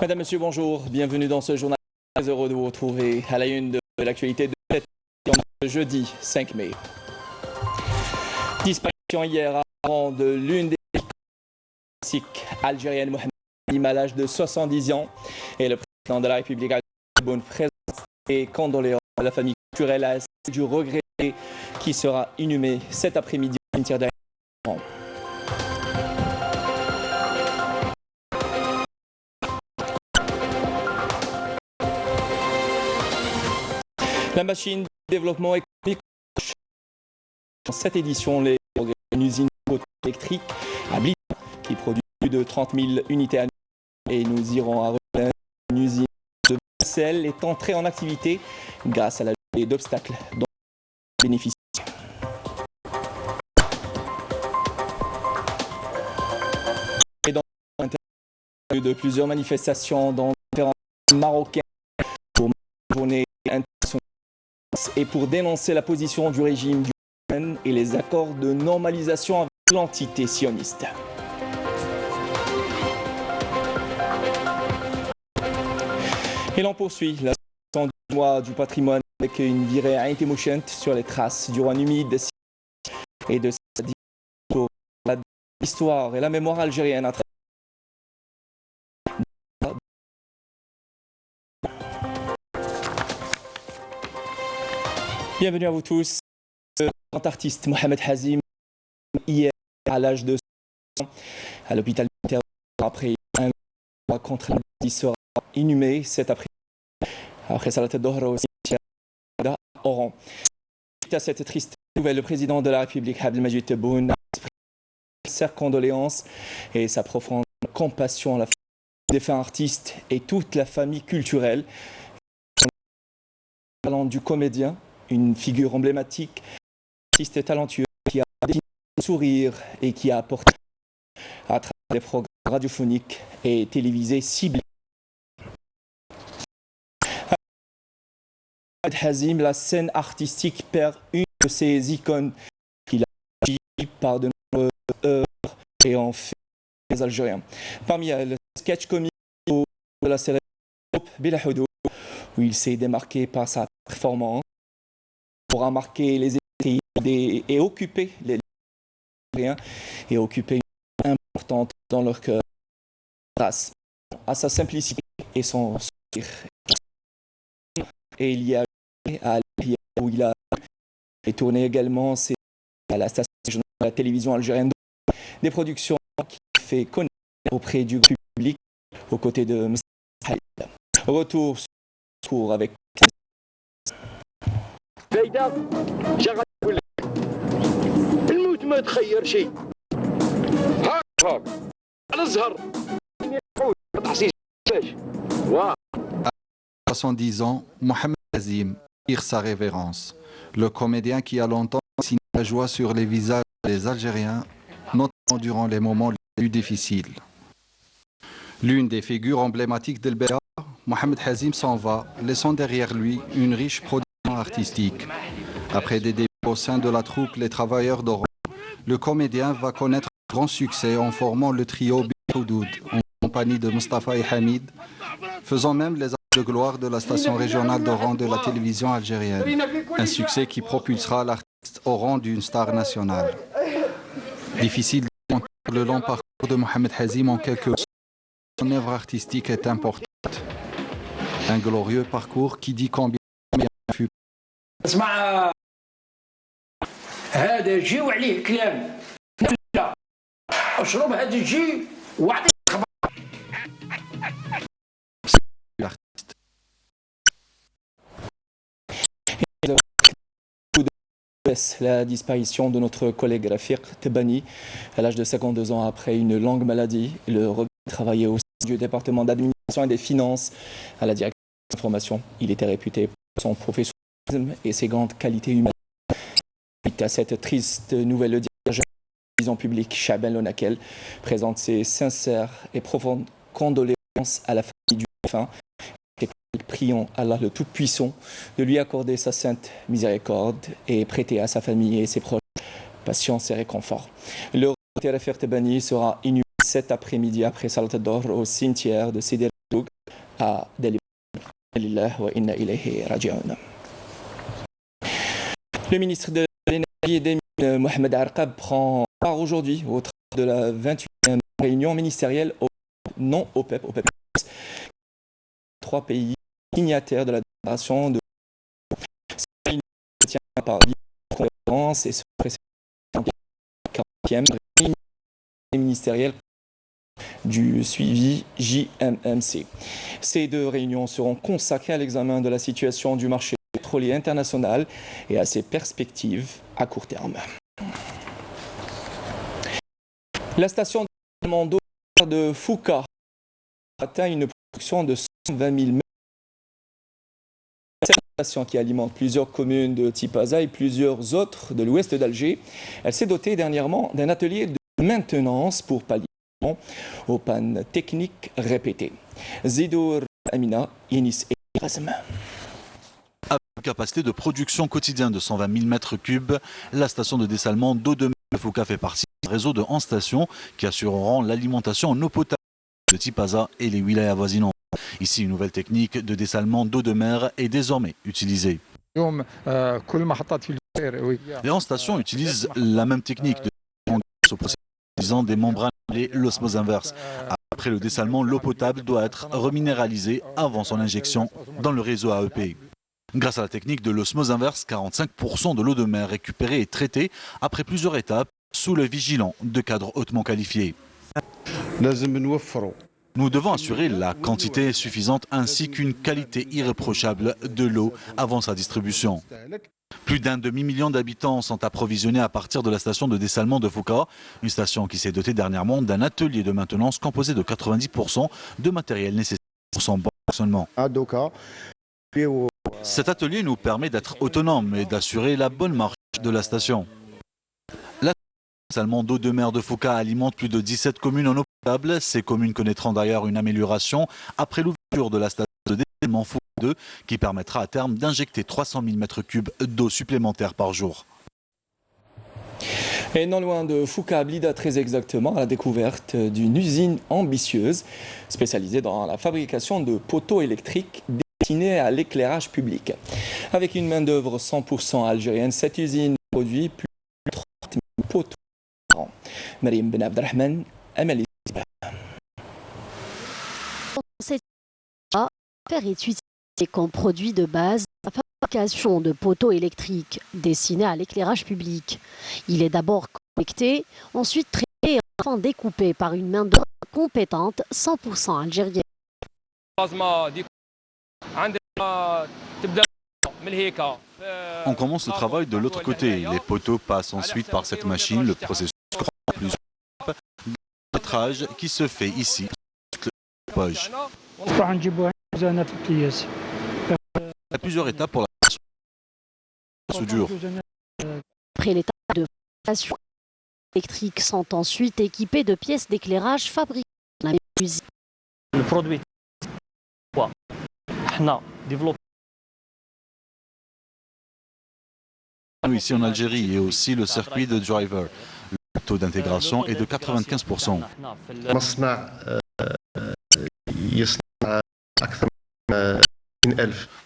Mesdames, Messieurs, bonjour. Bienvenue dans ce journal. Très heureux de vous retrouver à la une de l'actualité de cette jeudi 5 mai. Disparition hier avant de l'une des classiques algériennes, Mohamed Hazim, à l'âge de 70 ans. Et le président de la République présente et condoléances à la famille culturelle à du regret qui sera inhumé cet après-midi au cimetière d'Aïn. La machine de développement économique dans cette édition, les progrès d'une usine électrique à Blida qui produit plus de 30 000 unités annuelles. Et nous irons à une usine de vaisselle est entrée en activité grâce à la levée d'obstacles dont les bénéficiaires. Et dans l'interview de plusieurs manifestations dans différents marocains pour une journée internationale et pour dénoncer la position du régime du Yémen et les accords de normalisation avec l'entité sioniste. Et l'on poursuit la session du mois du patrimoine avec une virée à Intemouchent sur les traces du roi numide et de sa pour l'histoire et la mémoire algérienne à travers. Bienvenue à vous tous. Le grand artiste Mohamed Hazim, hier à l'âge de 100 ans, à l'hôpital militaire après un mois contre la maladie, sera inhumé cet après-midi après Salat al-Dohr au cimetière d'Oran. Suite à cette triste nouvelle, le président de la République, Abdelmadjid Tebboune, a exprimé ses condoléances et sa profonde compassion à la famille des défunts artistes et toute la famille culturelle. Talent du comédien, une figure emblématique, un artiste talentueux qui a défini le sourire et qui a apporté à travers les programmes radiophoniques et télévisés ciblés. Hazim, la scène artistique perd une de ses icônes qu'il a agi par de nombreuses œuvres et en fait les Algériens. Parmi elles, le sketch comique de la série Bila Houdoud, où il s'est démarqué par sa performance pour marquer les esprits et occuper les Algériens et occuper une importante dans leur cœur grâce à sa simplicité et son sourire. Et il y a à Algérie où il a tourné également à la station régionale de la télévision algérienne des productions qui fait connaître auprès du public aux côtés de M. Haïd. Retour avec فايدة شغال يقول لك الموت ما تخير شيء هاك على الزهر تحصيل باش 70 ans, Mohamed Hazim tire sa révérence. Le comédien qui a longtemps signé la joie sur les visages des Algériens, notamment durant les moments les plus difficiles. L'une des figures emblématiques d'El Beya, Mohamed Hazim s'en va, laissant derrière lui une riche production artistique. Après des débuts au sein de la troupe Les Travailleurs d'Oran, le comédien va connaître un grand succès en formant le trio Bila Houdoud en compagnie de Mustafa et Hamid, faisant même les de gloire de la station régionale d'Oran de la télévision algérienne. Un succès qui propulsera l'artiste au rang d'une star nationale. Difficile de comprendre le long parcours de Mohamed Hazim en quelques mots. Son œuvre artistique est importante. Un glorieux parcours qui dit combien il fut. هذا جي وعليه كلام لا اشرب هذا الجي واعطي la disparition de notre collègue Rafiq Tebani à l'âge de 52 ans après une longue maladie. Le regret travaillait au sein du département d'administration et des finances à la direction de l'information. Il était réputé pour son professionnalisme et ses grandes qualités humaines. Suite à cette triste nouvelle, le directeur de la télévision publique, Chaben Lonakel, présente ses sincères et profondes condoléances à la famille du défunt. Prions Allah le Tout-Puissant de lui accorder sa sainte miséricorde et prêter à sa famille et ses proches patience et réconfort. Le Rafiq Tebani sera inhumé cet après-midi après Salat al-Dohr au cimetière de Sidi à délibérer. Le ministre de l'Énergie et des Mines, Mohamed Arqab, prend part aujourd'hui au travail de la 28e réunion ministérielle non OPEP, trois pays signataires de la déclaration de cette réunion se tient par conférence et se précède la 40e réunion ministérielle du suivi JMMC. Ces deux réunions seront consacrées à l'examen de la situation du marché pétrolier international et à ses perspectives à court terme. La station d'eau de Fouca a atteint une production de 120 000 mètres. Cette station qui alimente plusieurs communes de Tipaza et plusieurs autres de l'ouest d'Alger, elle s'est dotée dernièrement d'un atelier de maintenance pour pallier aux pannes techniques répétées. Zidour Amina, Yanis et Razem. Avec une capacité de production quotidienne de 120 000 m3, la station de dessalement d'eau de mer de Fouca fait partie d'un réseau de 11 stations qui assureront l'alimentation en eau potable de Tipaza et les wilayas avoisinantes. Ici, une nouvelle technique de dessalement d'eau de mer est désormais utilisée. Les 11 stations utilisent la même technique de dessalement utilisant des membranes appelées l'osmose inverse. Après le dessalement, l'eau potable doit être reminéralisée avant son injection dans le réseau AEP. Grâce à la technique de l'osmose inverse, 45% de l'eau de mer récupérée est traitée après plusieurs étapes sous le vigilant de cadres hautement qualifiés. Nous devons assurer la quantité suffisante ainsi qu'une qualité irréprochable de l'eau avant sa distribution. Plus d'un demi-million d'habitants sont approvisionnés à partir de la station de dessalement de Fouca, une station qui s'est dotée dernièrement d'un atelier de maintenance composé de 90% de matériel nécessaire pour son bon fonctionnement. Cet atelier nous permet d'être autonomes et d'assurer la bonne marche de la station. La dessalement d'eau de mer de Fouca alimente plus de 17 communes en eau potable. Ces communes connaîtront d'ailleurs une amélioration après l'ouverture de la station de dessalement Fouca 2 qui permettra à terme d'injecter 300 000 m3 d'eau supplémentaire par jour. Et non loin de Fouca, Blida très exactement, à la découverte d'une usine ambitieuse spécialisée dans la fabrication de poteaux électriques destinés à l'éclairage public. Avec une main-d'œuvre 100% algérienne, cette usine produit plus de 30 000 poteaux par an. Mariam Ben Abdelrahman, Amélie. Cette est utilisée comme produit de base la fabrication de poteaux électriques destinés à l'éclairage public. Il est d'abord connecté, ensuite traité et enfin découpé par une main-d'œuvre compétente 100% algérienne. On commence le travail de l'autre côté. Les poteaux passent ensuite par cette machine. Le processus comprend plusieurs étapes de métrage qui se fait ici. Il y a plusieurs étapes pour la soudure. Après l'étape de fabrication, les électriques sont ensuite équipés de pièces d'éclairage fabriquées dans la même usine. Le produit Nous ici en Algérie et aussi le circuit de driver. Le taux d'intégration est de 95%.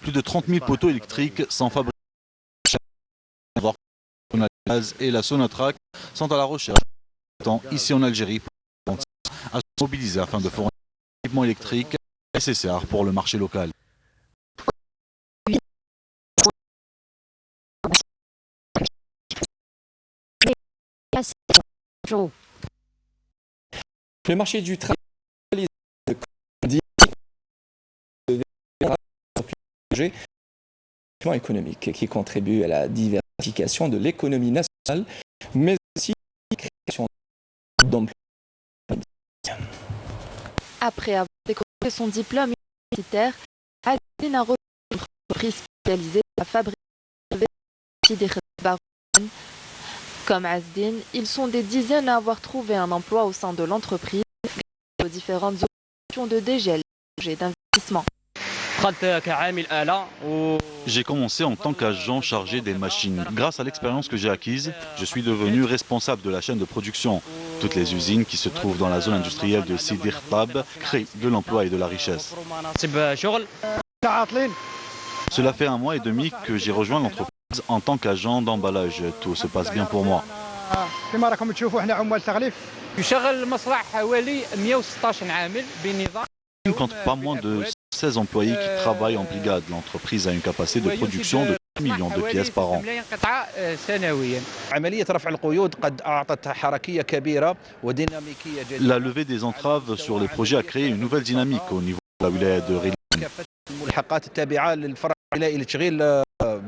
Plus de 30 000 poteaux électriques sont fabriqués. La Gaz et la Sonatrach sont à la recherche ici en Algérie à se mobiliser afin de fournir l'équipement électrique nécessaire pour le marché local. Le marché du travail économique qui contribue à la diversification de l'économie nationale, mais aussi à la création d'emplois. Après avoir décroché son diplôme universitaire, Azdin a rejoint une entreprise spécialisée dans la fabrication des baroudines. Comme Azdin, ils sont des dizaines à avoir trouvé un emploi au sein de l'entreprise grâce aux différentes opérations de dégel et d'investissement. J'ai commencé en tant qu'agent chargé des machines. Grâce à l'expérience que j'ai acquise, je suis devenu responsable de la chaîne de production. Toutes les usines qui se trouvent dans la zone industrielle de Sidi Khtab créent de l'emploi et de la richesse. Cela fait 1 mois et demi que j'ai rejoint l'entreprise en tant qu'agent d'emballage. Tout se passe bien pour moi. Il ne compte pas moins de 16 employés qui travaillent en brigade. L'entreprise a une capacité de production de 3 millions de pièces par an. La levée des entraves sur les projets a créé une nouvelle dynamique au niveau de la wilaya de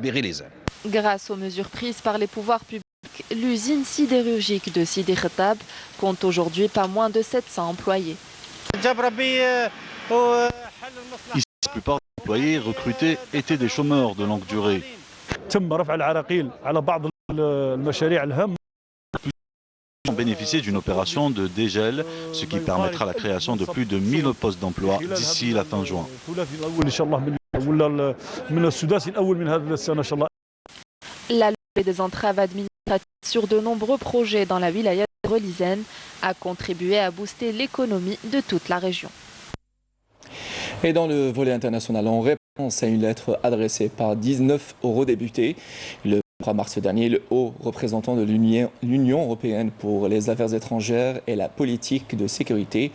Ghilizane. Grâce aux mesures prises par les pouvoirs publics, l'usine sidérurgique de Sidi Khtab compte aujourd'hui pas moins de 700 employés. Ici, la plupart des employés recrutés étaient des chômeurs de longue durée. Ont bénéficié d'une opération de dégel, ce qui permettra la création de plus de 1000 postes d'emploi d'ici la fin juin. La levée des entraves administratives sur de nombreux projets dans la wilaya de Ghilizane a contribué à booster l'économie de toute la région. Et dans le volet international, en réponse à une lettre adressée par 19 eurodéputés, le 3 mars dernier, le haut représentant de l'Union européenne pour les affaires étrangères et la politique de sécurité,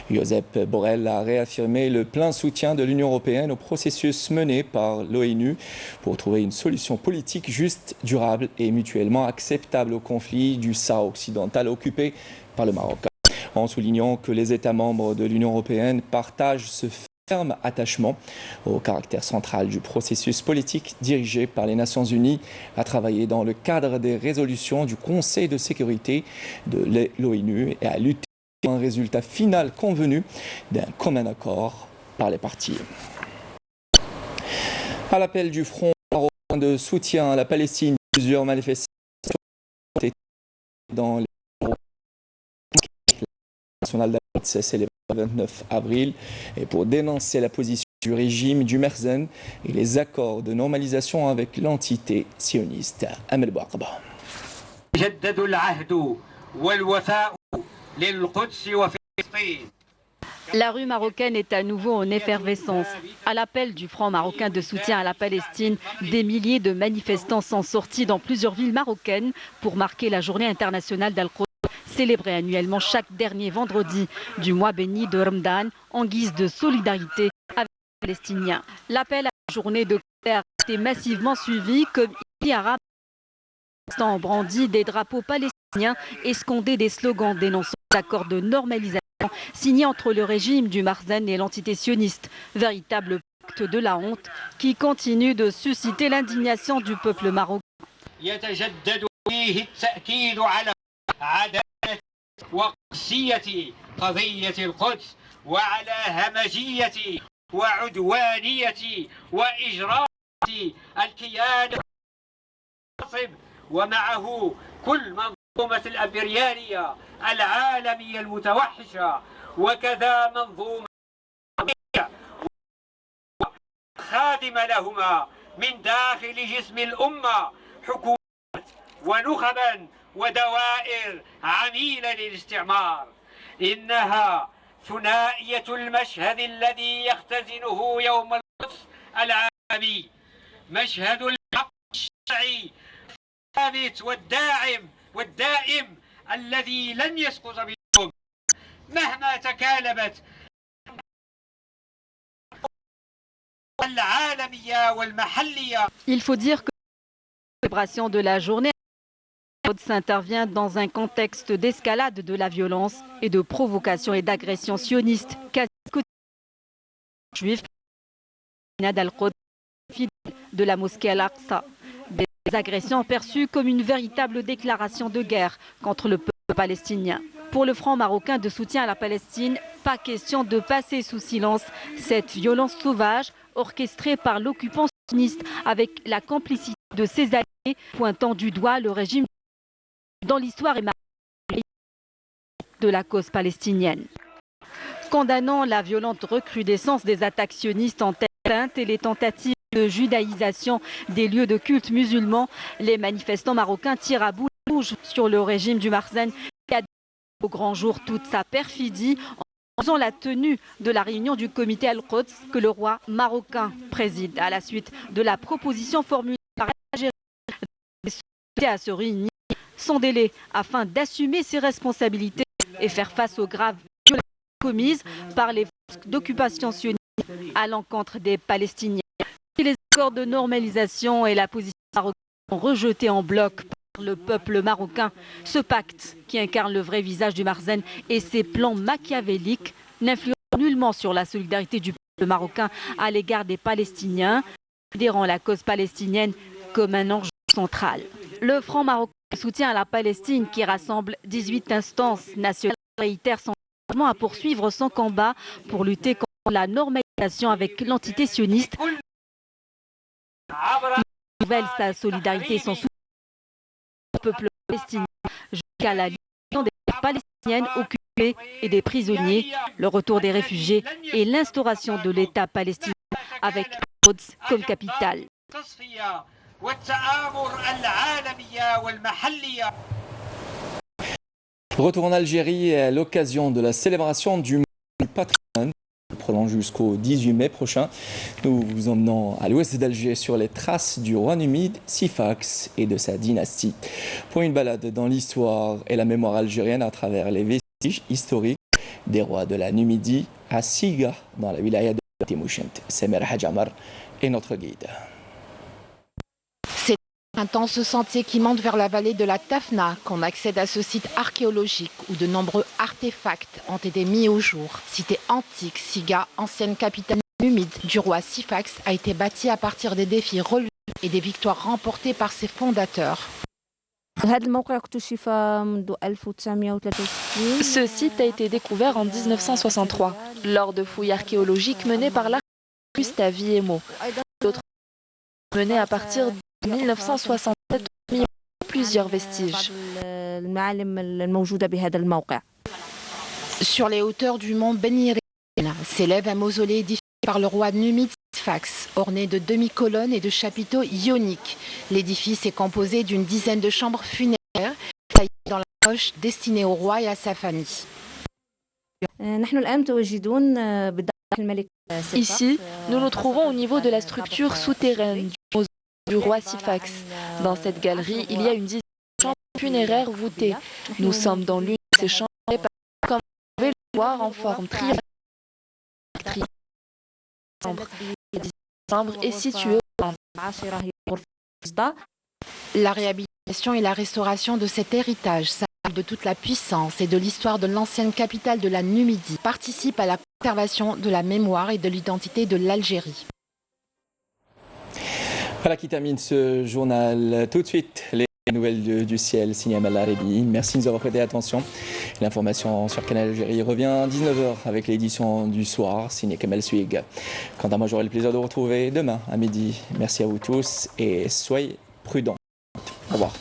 Josep Borrell, a réaffirmé le plein soutien de l'Union européenne au processus mené par l'ONU pour trouver une solution politique juste, durable et mutuellement acceptable au conflit du Sahara occidental occupé par le Maroc. En soulignant que les États membres de l'Union européenne partagent ce ferme attachement au caractère central du processus politique dirigé par les Nations Unies à travailler dans le cadre des résolutions du Conseil de sécurité de l'ONU et à lutter pour un résultat final convenu d'un commun accord par les parties. À l'appel du Front marocain de soutien à la Palestine, plusieurs manifestations ont été dans les nationales d'Al-Quds célébrées le 29 avril et pour dénoncer la position du régime du Merzen et les accords de normalisation avec l'entité sioniste. Amel Bouaqba. La rue marocaine est à nouveau en effervescence. À l'appel du Front marocain de soutien à la Palestine, des milliers de manifestants sont sortis dans plusieurs villes marocaines pour marquer la journée internationale d'Al-Quds, célébrée annuellement chaque dernier vendredi du mois béni de Ramadan en guise de solidarité avec les Palestiniens. L'appel à la journée de colère a été massivement suivi comme ici à Ramadan, brandi des drapeaux palestiniens et scandé des slogans dénonçant l'accord de normalisation signé entre le régime du Merzen et l'entité sioniste, véritable pacte de la honte qui continue de susciter l'indignation du peuple marocain. العالمية المتوحشة وكذا منظومة خادمة لهما من داخل جسم الأمة حكومات ونخبا ودوائر عميلة للاستعمار. إنها ثنائية المشهد الذي يختزنه يوم القدس العالمي، مشهد الحق الشرعي الثابت والدائم الذي لن يسقط باليوم مهما تكالبت العالمية والمحلية. Il faut dire que la célébration de la journée s'intervient dans un contexte d'escalade de la violence et de provocation et d'agression sioniste quasi juifs d'Al-Quds, fidèles de la mosquée Al-Aqsa. Des agressions perçues comme une véritable déclaration de guerre contre le peuple palestinien. Pour le Front marocain de soutien à la Palestine, pas question de passer sous silence cette violence sauvage orchestrée par l'occupant sioniste avec la complicité de ses alliés, pointant du doigt le régime dans l'histoire et de la cause palestinienne. Condamnant la violente recrudescence des attaques sionistes en terre et les tentatives de judaïsation des lieux de culte musulmans, les manifestants marocains tirent à boulet rouge sur le régime du Marzen qui a au grand jour toute sa perfidie en faisant la tenue de la réunion du comité Al-Quds que le roi marocain préside à la suite de la proposition formulée par l'Algérie à se réunir sans délai afin d'assumer ses responsabilités et faire face aux graves violences commises par les forces d'occupation sionistes à l'encontre des Palestiniens. Les accords de normalisation et la position marocaine sont rejetés en bloc par le peuple marocain. Ce pacte, qui incarne le vrai visage du Marzen et ses plans machiavéliques, n'influence nullement sur la solidarité du peuple marocain à l'égard des Palestiniens, considérant la cause palestinienne comme un enjeu central. Le Front marocain soutient à la Palestine, qui rassemble 18 instances nationales, réitère son engagement à poursuivre son combat pour lutter contre la normalisation avec l'entité sioniste. Il nouvelle sa solidarité et son soutien au peuple palestinien jusqu'à la libération des Palestiniennes occupées et des prisonniers, le retour des réfugiés et l'instauration de l'État palestinien avec Al-Quds comme capitale. Retour en Algérie à l'occasion de la célébration du patrimoine prolonge jusqu'au 18 mai prochain. Nous vous emmenons à l'ouest d'Alger sur les traces du roi numide Sifax et de sa dynastie. Pour une balade dans l'histoire et la mémoire algérienne à travers les vestiges historiques des rois de la Numidie à Siga, dans la wilaya de Timouchent. Semer Hadjamar est notre guide. C'est un intense sentier qui monte vers la vallée de la Tafna qu'on accède à ce site archéologique où de nombreux artefacts ont été mis au jour. Cité antique, Siga, ancienne capitale numide du roi Sifax, a été bâtie à partir des défis relevés et des victoires remportées par ses fondateurs. Ce site a été découvert en 1963 lors de fouilles archéologiques menées par l'archéologue Gustave Viemo. D'autres menées à partir de 1967 ont mis plusieurs vestiges. Sur les hauteurs du mont Benirine s'élève un mausolée édifié par le roi numide Sifax, orné de demi-colonnes et de chapiteaux ioniques. L'édifice est composé d'une dizaine de chambres funéraires taillées dans la roche destinées au roi et à sa famille. Ici, nous nous trouvons au niveau de la structure souterraine du mausolée du roi Sifax. Dans cette galerie, il y a une dizaine de chambres funéraires voûtées. Nous sommes dans l'une de ces chambres réparties comme vous pouvez le voir en forme triangulaire. La chambre est située au centre. La réhabilitation et la restauration de cet héritage, symbole de toute la puissance et de l'histoire de l'ancienne capitale de la Numidie, participe à la conservation de la mémoire et de l'identité de l'Algérie. Voilà qui termine ce journal. Tout de suite, les nouvelles du ciel, signé Amal Arebi. Merci de nous avoir prêté attention. L'information sur Canal Algérie revient à 19h avec l'édition du soir, signé Kamel Suig. Quant à moi, j'aurai le plaisir de vous retrouver demain à midi. Merci à vous tous et soyez prudents. Au revoir.